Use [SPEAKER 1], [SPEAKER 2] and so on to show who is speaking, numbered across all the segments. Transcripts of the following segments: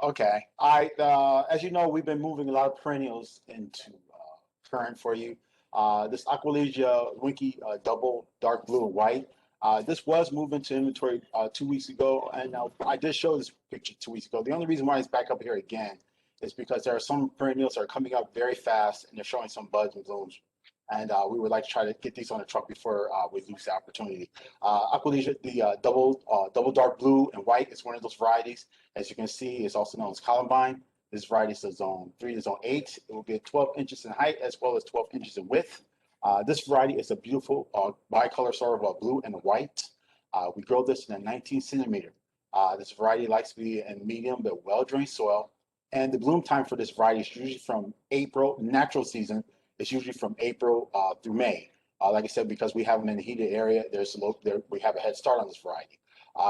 [SPEAKER 1] Okay. As you know, we've been moving a lot of perennials into current for you. This Aqualegia Winky Double Dark Blue and White. This was moved into inventory 2 weeks ago, and I did show this picture 2 weeks ago. The only reason why it's back up here again is because there are some perennials that are coming up very fast, and they're showing some buds and blooms. And we would like to try to get these on the truck before we lose the opportunity. Aqualegia, the double dark blue and white, is one of those varieties. As you can see, it's also known as Columbine. This variety is a zone 3 to zone 8. It will get 12 inches in height as well as 12 inches in width. This variety is a beautiful bicolor sort of a blue and a white. We grow this in a 19 centimeter. This variety likes to be in medium but well-drained soil. And the bloom time for this variety is usually from April, natural season, is usually from April through May. Like I said, because we have them in a heated area, we have a head start on this variety.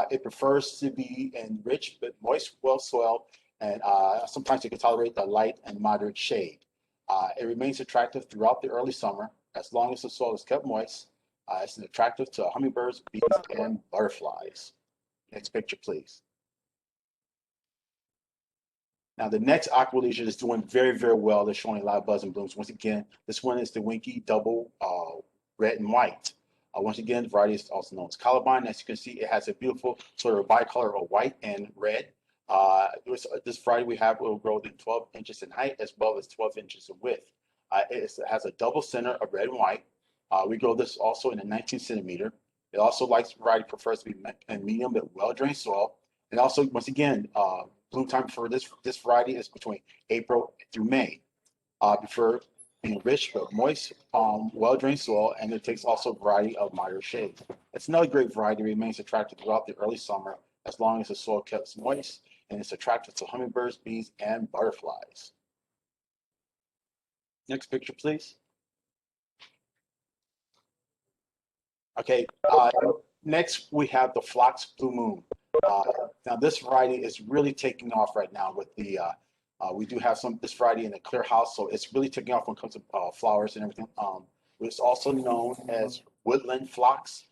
[SPEAKER 1] It prefers to be in rich but moist, well soil, and sometimes it can tolerate the light and moderate shade. It remains attractive throughout the early summer as long as the soil is kept moist. It's attractive to hummingbirds, bees, and butterflies. Next picture, please. Now, the next Aqualegia is doing very, very well. They're showing a lot of buzz and blooms. Once again, this one is the Winky Double Red and White. Once again, the variety is also known as Columbine. As you can see, it has a beautiful sort of bicolor of white and red. This variety we have will grow to 12 inches in height as well as 12 inches in width. It has a double center of red and white. We grow this also in a 19 centimeter. It also likes variety prefers to be in medium but well-drained soil. And also, once again, bloom time for this variety is between April through May. Prefer being rich but moist, well-drained soil, and it takes also a variety of moderate shade. It's another great variety. Remains attractive throughout the early summer as long as the soil keeps moist, and it's attractive to hummingbirds, bees, and butterflies. Next picture, please. Okay, next we have the Phlox Blue Moon. Now this variety is really taking off right now with the, we do have this variety in a clear house, so it's really taking off when it comes to flowers and everything. It's also known as woodland phlox.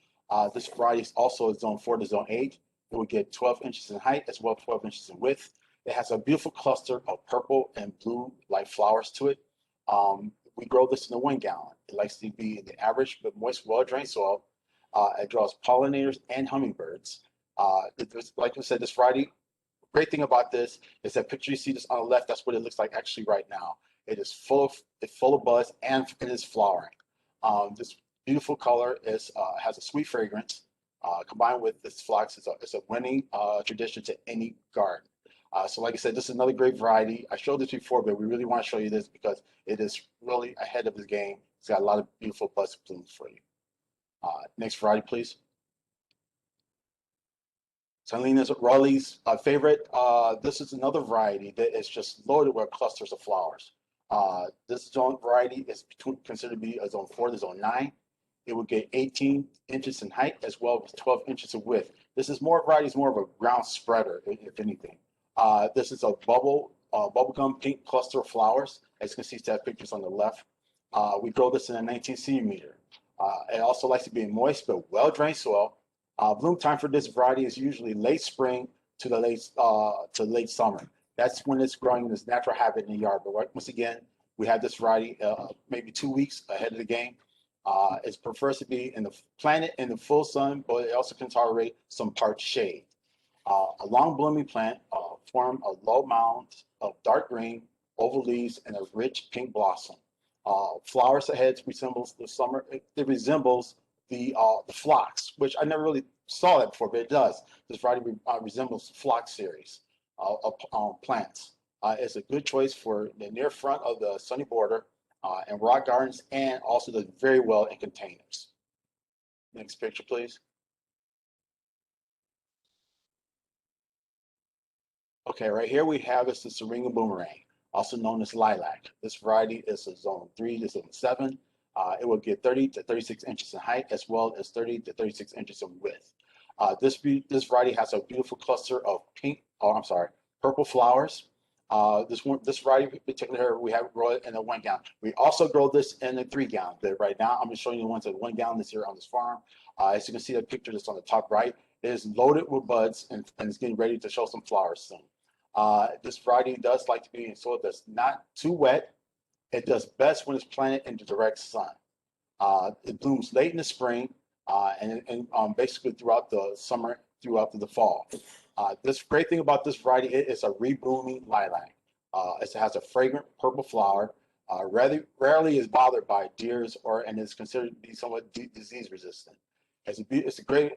[SPEAKER 1] This variety is also zone 4 to zone 8. It will get 12 inches in height as well as 12 inches in width. It has a beautiful cluster of purple and blue like flowers to it. We grow this in a 1 gallon. It likes to be in the average but moist, well-drained soil. It draws pollinators and hummingbirds. Like I said, this variety, great thing about this is that picture you see this on the left, that's what it looks like actually right now. It is full of buzz and it is flowering. This beautiful color has a sweet fragrance. Combined with this phlox, it's a winning tradition to any garden. So like I said, this is another great variety. I showed this before, but we really want to show you this because it is really ahead of the game. It's got a lot of beautiful buzz blooms for you. Next variety, please. Salina's Raleigh's favorite. This is another variety that is just loaded with clusters of flowers. This zone variety is considered to be a zone 4 to zone 9. It will get 18 inches in height as well as 12 inches in width. This is more of a ground spreader, if anything. This is a bubblegum pink cluster of flowers. As you can see, that pictures on the left. We grow this in a 19 centimeter. It also likes to be in moist but well-drained soil. Bloom time for this variety is usually late spring to late summer. That's when it's growing in its natural habitat in the yard. But once again, we have this variety maybe 2 weeks ahead of the game. It prefers to be planted in the full sun, but it also can tolerate some parched shade. A long blooming plant form a low mound of dark green, oval leaves, and a rich pink blossom. Flowers ahead resembles the summer. It resembles the phlox, which I never really saw that before, but it does. This variety resembles the phlox series of plants. It's a good choice for the near front of the sunny border and rock gardens, and also does very well in containers. Next picture, please. Okay, right here we have is the Syringa Boomerang, also known as lilac. This variety is a zone 3 to zone 7. It will get 30 to 36 inches in height as well as 30 to 36 inches in width. This variety has a beautiful cluster of purple flowers. This variety in particular, we have grow it in a 1 gallon. We also grow this in a 3 gallon. But right now, I'm just showing you the ones at 1 gallon that's here on this farm. As you can see, the picture that's on the top right, it is loaded with buds and it's getting ready to show some flowers soon. This variety does like to be in soil that's not too wet. It does best when it's planted in the direct sun. It blooms late in the spring and basically throughout the summer, throughout the fall. This great thing about this variety, it is a reblooming lilac. It has a fragrant purple flower. Rarely is bothered by deers and is considered to be somewhat disease resistant. It's a great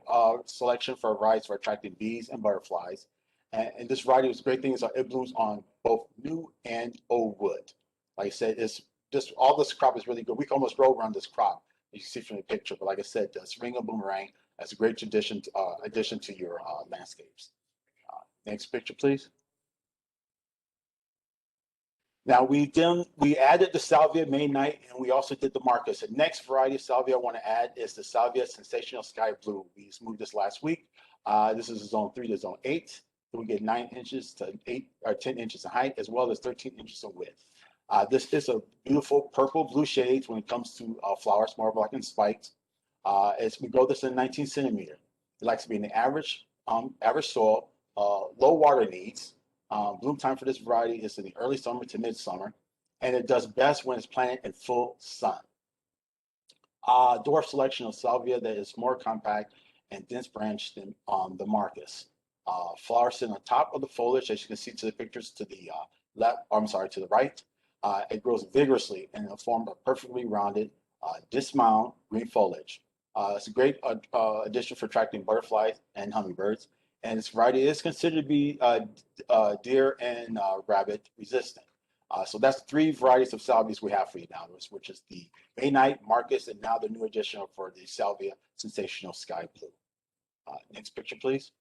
[SPEAKER 1] selection for varieties for attracting bees and butterflies. And this variety, is great thing is it blooms on both new and old wood. Like I said, it's just all this crop is really good. We can almost roll around this crop. You can see from the picture, but like I said, the spring and boomerang is a great addition to your landscapes. Next picture, please. Now we added the salvia May-Night, and we also did the Marcus. The next variety of salvia I want to add is the salvia sensational sky blue. We just moved this last week. This is zone 3 to zone 8. So we get 9 inches to 8 or 10 inches in height, as well as 13 inches in width. This is a beautiful purple blue shades when it comes to flowers, more black and spiked. As we grow this in 19 centimeter. It likes to be in the average soil, low water needs. Bloom time for this variety is in the early summer to midsummer, and it does best when it's planted in full sun. Dwarf selection of salvia that is more compact and dense branched than the Marcus. Flowers sit on top of the foliage, as you can see to the pictures to the to the right. It grows vigorously in the form of perfectly rounded, dismound green foliage. It's a great addition for attracting butterflies and hummingbirds. And this variety is considered to be deer and rabbit resistant. So that's 3 varieties of salvias we have for you now, which is the May-Night, Marcus, and now the new addition for the Salvia Sensational Sky Blue. Next picture, please.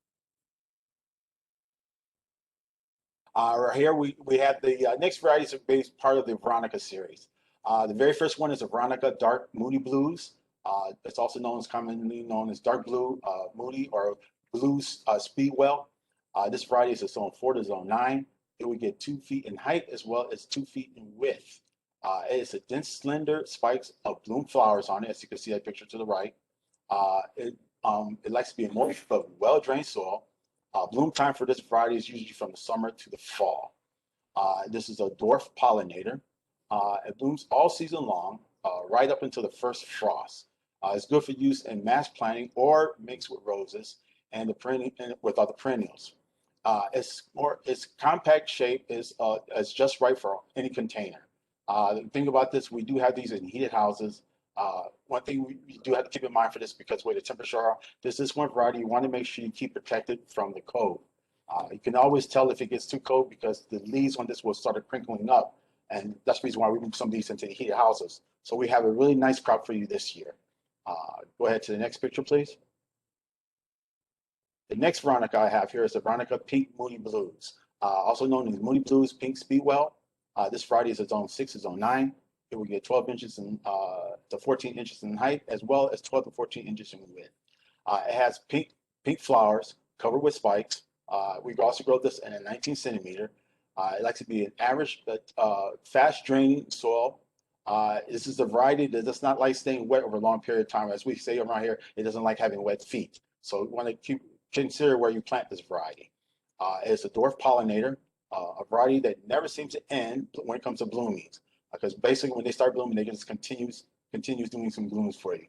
[SPEAKER 1] Right here, we have the next varieties are based part of the Veronica series. The very first one is the Veronica Dark Moody Blues. It's also commonly known as Dark Blue Moody or Blues Speedwell. This variety is a zone 4 to zone 9. It would get 2 feet in height as well as 2 feet in width. It is a dense, slender spikes of bloom flowers on it, as you can see that picture to the right. It likes to be in moist but well-drained soil. Bloom time for this variety is usually from the summer to the fall. This is a dwarf pollinator. It blooms all season long, right up until the first frost. It's good for use in mass planting or mixed with roses and with other perennials. Its compact shape is just right for any container. The thing about this, we do have these in heated houses. One thing we do have to keep in mind for this, because where the temperature are, this is one variety you want to make sure you keep protected from the cold. You can always tell if it gets too cold because the leaves on this will start crinkling up, and that's the reason why we move some of these into the heated houses. So we have a really nice crop for you this year. Go ahead to the next picture, please. The next Veronica I have here is the Veronica Pink Moody Blues, also known as Moody Blues Pink Speedwell. This variety is a zone 6 to zone 9. It will get 12 inches to 14 inches in height, as well as 12 to 14 inches in width. It has pink flowers covered with spikes. We also grow this in a 19 centimeter. It likes to be an average but fast draining soil. This is a variety that does not like staying wet over a long period of time. As we say around here, it doesn't like having wet feet. So you want to consider where you plant this variety. It's a dwarf pollinator, a variety that never seems to end when it comes to bloomings, because basically when they start blooming, they just continues doing some blooms for you.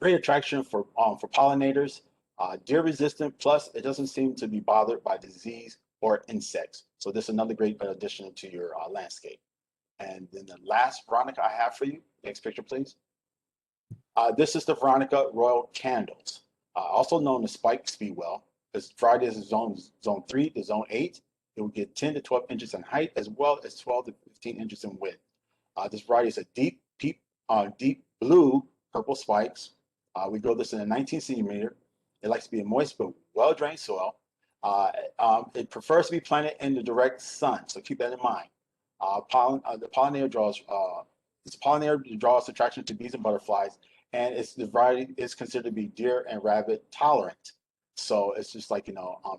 [SPEAKER 1] Great attraction for pollinators, deer resistant, plus it doesn't seem to be bothered by disease or insects. So this is another great addition to your landscape. And then the last Veronica I have for you, next picture, please. This is the Veronica Royal Candles, also known as Spike Speedwell. This variety is zone 3 to zone 8. It will get 10 to 12 inches in height, as well as 12 to 15 inches in width. This variety is a deep blue purple spikes. We grow this in a 19 centimeter. It likes to be in moist but well-drained soil. It prefers to be planted in the direct sun, so keep that in mind. The pollinator draws attraction to bees and butterflies, and the variety is considered to be deer and rabbit tolerant. So it's just like,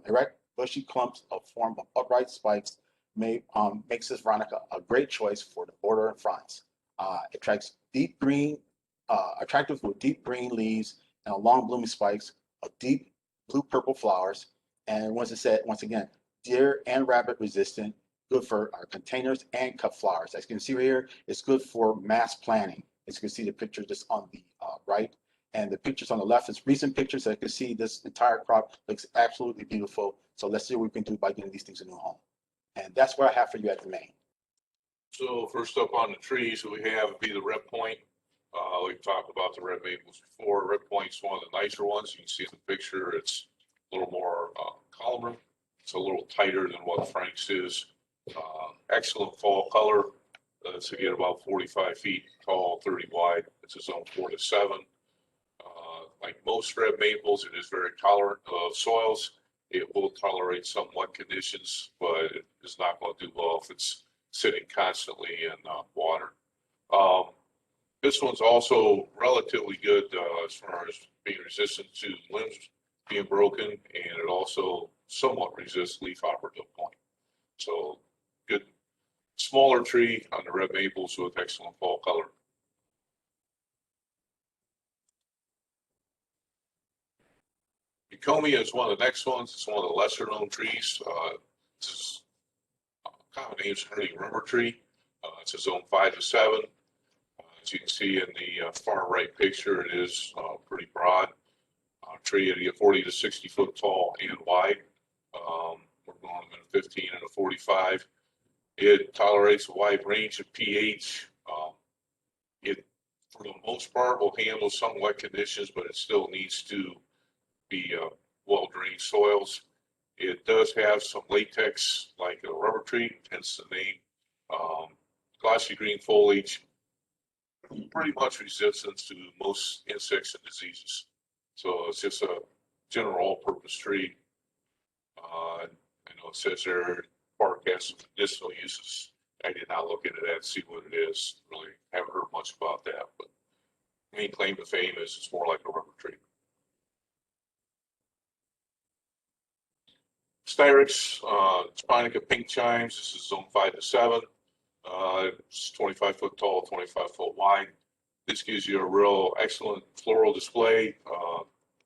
[SPEAKER 1] erect bushy clumps of form of upright spikes makes this Veronica a great choice for the border and fronts. It attracts attractive with deep green leaves and long blooming spikes of deep blue purple flowers. And once again, deer and rabbit resistant, good for our containers and cut flowers. As you can see right here, it's good for mass planting. As you can see the picture just on the right, and the pictures on the left is recent pictures. So you can see this entire crop looks absolutely beautiful. So let's see what we can do by getting these things a new home. And that's what I have for you at the main.
[SPEAKER 2] So first up on the trees that we have would be the red point. We've talked about the red maples before. Red point's one of the nicer ones. You can see in the picture, it's a little more columnar. It's a little tighter than what Frank's is. Excellent fall color. To get about 45 feet tall, 30 wide. It's a zone 4 to 7. Like most red maples, it is very tolerant of soils. It will tolerate some wet conditions, but it is not going to do well if it's sitting constantly in water. This one's also relatively good as far as being resistant to limbs being broken, and it also somewhat resists leafhopper to a point. So good, smaller tree on the red maples with excellent fall color. Euphemia is one of the next ones. It's one of the lesser known trees. It's common name is early river tree. It's a zone 5 to 7. As you can see in the far right picture, it is pretty broad. Tree at a 40 to 60 foot tall and wide. We're going in a 15 and a 45. It tolerates a wide range of pH. It, for the most part, will handle some wet conditions, but it still needs to be well-drained soils. It does have some latex, like a rubber tree, hence the name. Glossy green foliage, pretty much resistant to most insects and diseases. So it's just a general all-purpose tree. I know it says there bark has some medicinal uses. I did not look into that and see what it is. Really haven't heard much about that, but main claim to fame is it's more like a rubber tree. Styrex, Sponica pink chimes. This is zone 5 to 7. It's 25 foot tall, 25 foot wide. This gives you a real excellent floral display,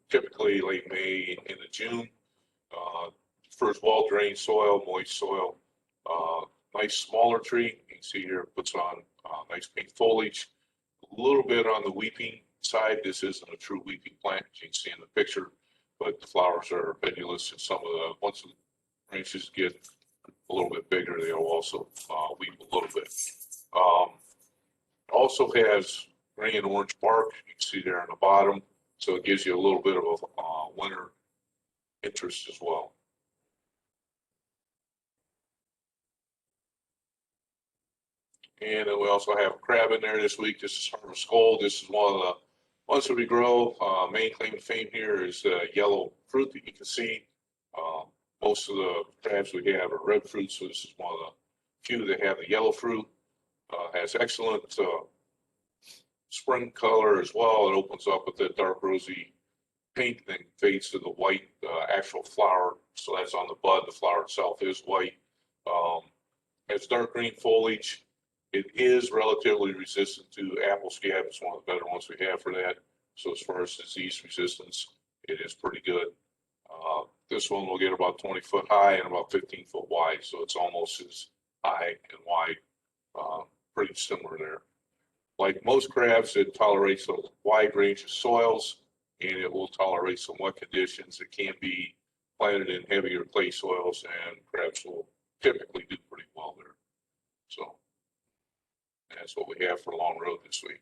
[SPEAKER 2] typically late May into June. First well-drained soil, moist soil. Nice smaller tree. You can see here it puts on nice pink foliage. A little bit on the weeping side. This isn't a true weeping plant, as you can see in the picture, but the flowers are pendulous, and some of the, once the branches get a little bit bigger, they'll also weep a little bit. Also has gray and orange bark. You can see there on the bottom, so it gives you a little bit of a winter interest as well. And then we also have a crab in there this week. This is Harvest Gold. This is one of the ones that we grow. Main claim to fame here is the yellow fruit that you can see. Most of the crabs we have are red fruit, so this is one of the few that have the yellow fruit. Has excellent spring color as well. It opens up with a dark rosy pink, then fades to the white actual flower. So that's on the bud. The flower itself is white. Has dark green foliage. It is relatively resistant to apple scab. It's one of the better ones we have for that. So as far as disease resistance, it is pretty good. This one will get about 20 foot high and about 15 foot wide. So it's almost as high and wide. Pretty similar there. Like most crabs, it tolerates a wide range of soils, and it will tolerate some wet conditions. It can be planted in heavier clay soils, and crabs will typically do pretty well there. So that's what we have for Long Road this week.